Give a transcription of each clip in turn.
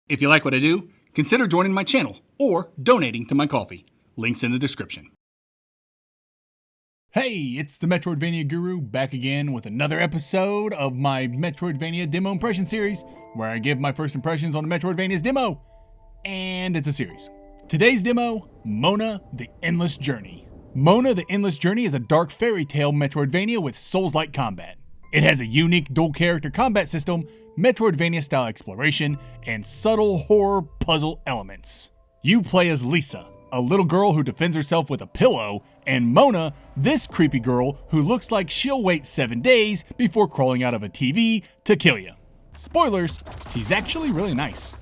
If you like what I do, consider joining my channel or donating to my coffee. Links in the description. Hey, it's the Metroidvania Guru back again with another episode of my Metroidvania demo impression series, where I give my first impressions on the Metroidvanias demo. And it's a series. Today's demo, Mona the Endless Journey. Mona the Endless Journey is a dark fairy tale Metroidvania with Souls-like combat. It has a unique dual-character combat system, Metroidvania-style exploration, and subtle horror puzzle elements. You play as Lisa, a little girl who defends herself with a pillow, and Mona, this creepy girl who looks like she'll wait 7 days before crawling out of a TV to kill you. Spoilers, she's actually really nice.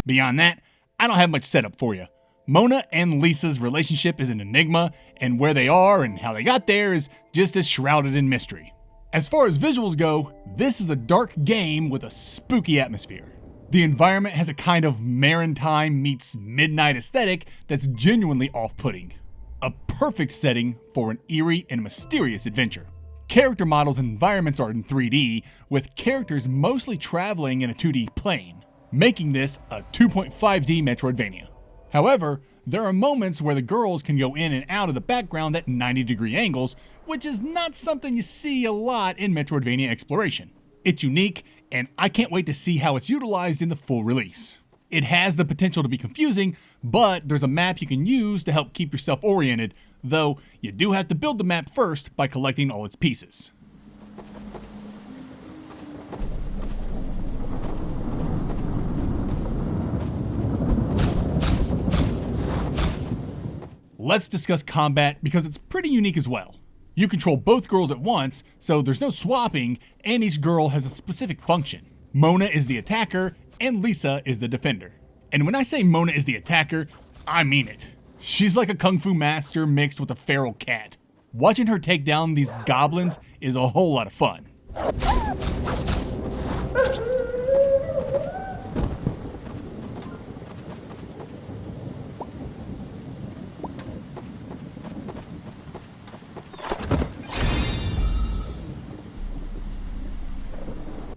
Beyond that, I don't have much setup for you. Mona and Lisa's relationship is an enigma, and where they are and how they got there is just as shrouded in mystery. As far as visuals go, this is a dark game with a spooky atmosphere. The environment has a kind of maritime meets midnight aesthetic that's genuinely off-putting. A perfect setting for an eerie and mysterious adventure. Character models and environments are in 3D, with characters mostly traveling in a 2D plane, making this a 2.5D Metroidvania. However, there are moments where the girls can go in and out of the background at 90-degree angles, which is not something you see a lot in Metroidvania exploration. It's unique, and I can't wait to see how it's utilized in the full release. It has the potential to be confusing, but there's a map you can use to help keep yourself oriented, though you do have to build the map first by collecting all its pieces. Let's discuss combat because it's pretty unique as well. You control both girls at once, so there's no swapping, and each girl has a specific function. Mona is the attacker, and Lisa is the defender. And when I say Mona is the attacker, I mean it. She's like a kung fu master mixed with a feral cat. Watching her take down these goblins is a whole lot of fun.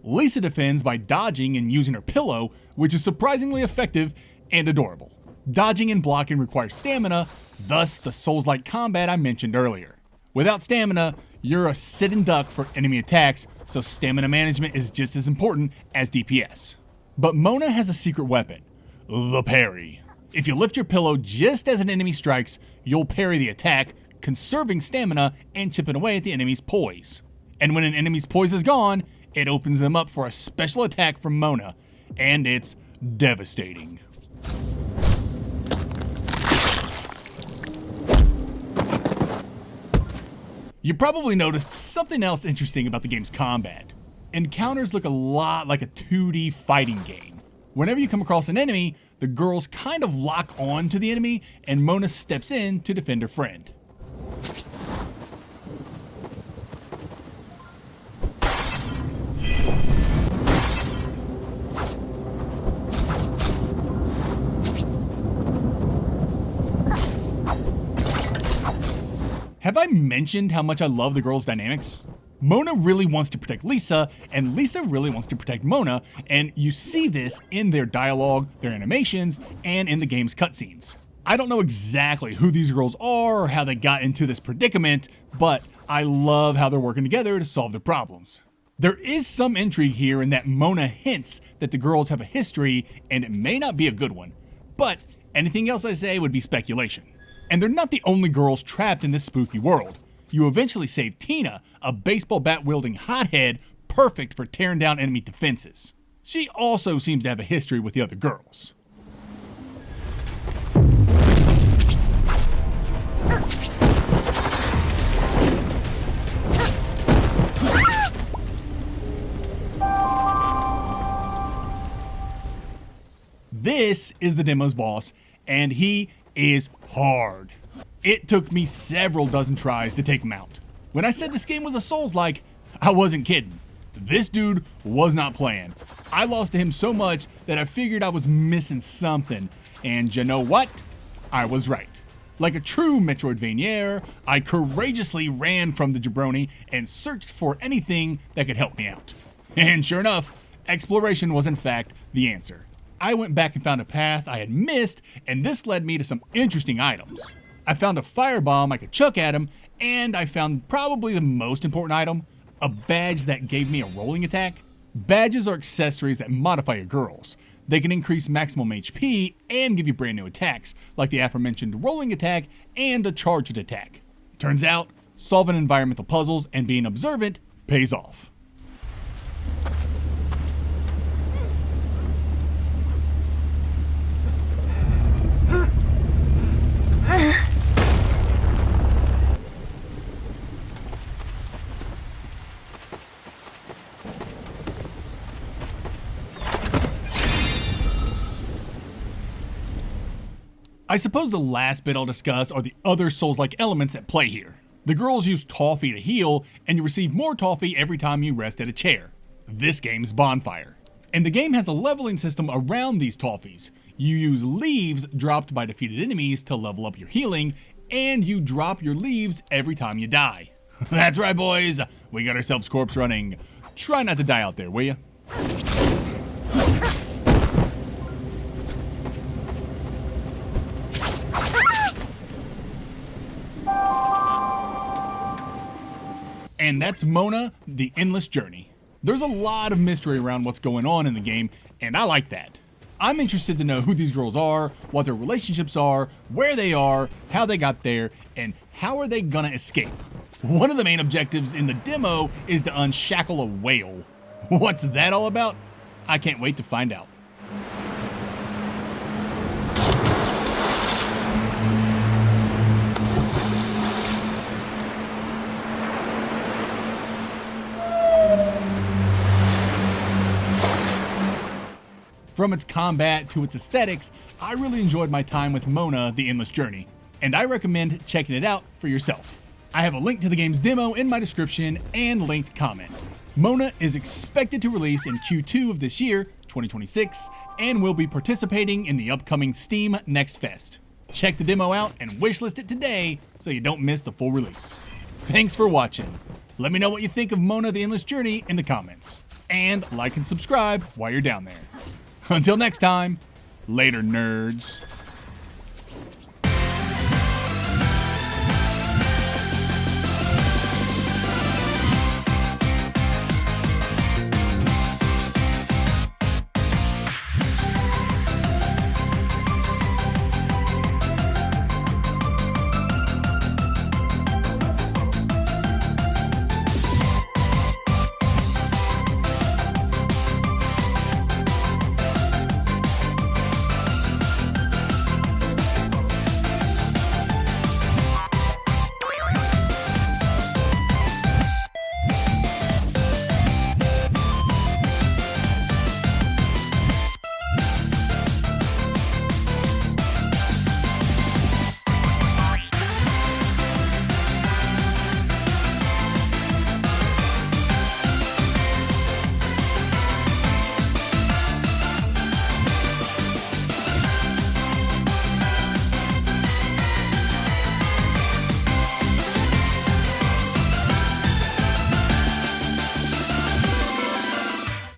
Lisa defends by dodging and using her pillow, which is surprisingly effective and adorable. Dodging and blocking requires stamina, thus the Souls-like combat I mentioned earlier. Without stamina, you're a sit and duck for enemy attacks, so stamina management is just as important as DPS. But Mona has a secret weapon, the parry. If you lift your pillow just as an enemy strikes, you'll parry the attack, conserving stamina and chipping away at the enemy's poise. And when an enemy's poise is gone, it opens them up for a special attack from Mona, and it's devastating. You probably noticed something else interesting about the game's combat. Encounters look a lot like a 2D fighting game. Whenever you come across an enemy, the girls kind of lock on to the enemy, and Mona steps in to defend her friend. Have I mentioned how much I love the girls' dynamics? Mona really wants to protect Lisa, and Lisa really wants to protect Mona, and you see this in their dialogue, their animations, and in the game's cutscenes. I don't know exactly who these girls are or how they got into this predicament, but I love how they're working together to solve their problems. There is some intrigue here in that Mona hints that the girls have a history, and it may not be a good one, but anything else I say would be speculation. And they're not the only girls trapped in this spooky world. You eventually save Tina, a baseball bat-wielding hothead perfect for tearing down enemy defenses. She also seems to have a history with the other girls. This is the demo's boss, and he is hard. It took me several dozen tries to take him out. When I said this game was a Souls-like, I wasn't kidding. This dude was not playing. I lost to him so much that I figured I was missing something, and you know what? I was right. Like a true Metroidvania, I courageously ran from the jabroni and searched for anything that could help me out. And sure enough, exploration was in fact the answer. I went back and found a path I had missed, and this led me to some interesting items. I found a firebomb I could chuck at him, and I found probably the most important item, a badge that gave me a rolling attack. Badges are accessories that modify your girls. They can increase maximum HP and give you brand new attacks, like the aforementioned rolling attack and a charged attack. Turns out, solving environmental puzzles and being observant pays off. I suppose the last bit I'll discuss are the other Souls-like elements at play here. The girls use toffee to heal, and you receive more toffee every time you rest at a chair. This game's Bonfire. And the game has a leveling system around these toffees. You use leaves dropped by defeated enemies to level up your healing, and you drop your leaves every time you die. That's right, boys, we got ourselves corpse running. Try not to die out there, will ya? And that's Mona, the Endless Journey. There's a lot of mystery around what's going on in the game, and I like that. I'm interested to know who these girls are, what their relationships are, where they are, how they got there, and how are they gonna escape. One of the main objectives in the demo is to unshackle a whale. What's that all about? I can't wait to find out. From its combat to its aesthetics, I really enjoyed my time with Mona, the Endless Journey, and I recommend checking it out for yourself. I have a link to the game's demo in my description and linked comment. Mona is expected to release in Q2 of this year, 2026, and will be participating in the upcoming Steam Next Fest. Check the demo out and wishlist it today so you don't miss the full release. Thanks for watching. Let me know what you think of Mona, the Endless Journey in the comments. And like and subscribe while you're down there. Until next time, later nerds.